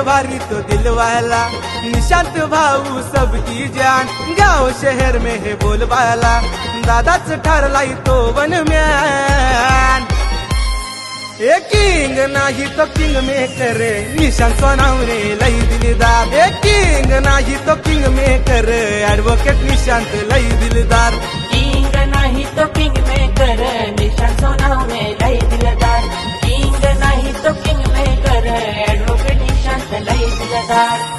भारी तो दिल वाला, निशांत भाऊ सबकी जान, गाँव शहर में है बोलबाला, दादाच ठरलाई तो वनम्यान। ए किंग नाही तो किंग मेकर, निशांत सोनावणे लई दिलदार। ए किंग नाही तो किंग मेकर, ऍडव्होकेट निशांत लई दिलदार। किंग नाही तो किंग मेकर, निशांत सोनावणे लई दिलदार। किंग नाही तो किंग मेकर, ऍडव्होकेट निशांत लई दिलदार।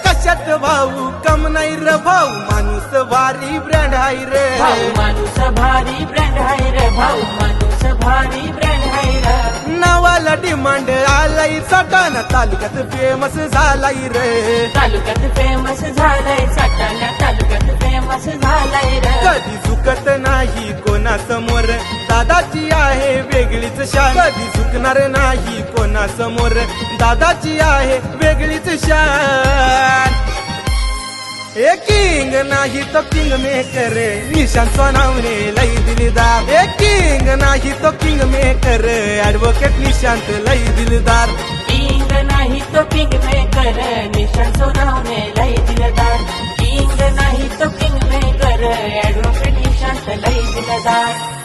कशात भाऊ कम नाही रे भाऊ, माणूस भारी ब्रँड आहे रे। भाऊ माणूस भारी ब्रँड आहे रे, भाऊ माणूस भारी ब्रँड आहे रे। नावाला डिमांड आलाय, सटाणा तालुक्यात फेमस झालाय रे। तालुक्यात फेमस झालाय, सटाणा तालुक्यात फेमस झालाय रे। कधी झुकत नाही कोणासमोर, दादाची आहे वेगळीच शान। कधी झुकणार नाही कोणासमोर, दादाची आहे वेगळीच शान। ए किंग नाही तो किंग मेकर, निशांत सोनावणे लई दिलदार। ए किंग नाही तो किंग मेकर, ऍडव्होकेट निशांत लई दिलदार। किंग नाही तो किंग मेकर, निशांत सोनावणे लई दिलदार। किंग नाही तो किंग मेकर, ऍडव्होकेट निशांत लई दिलदार।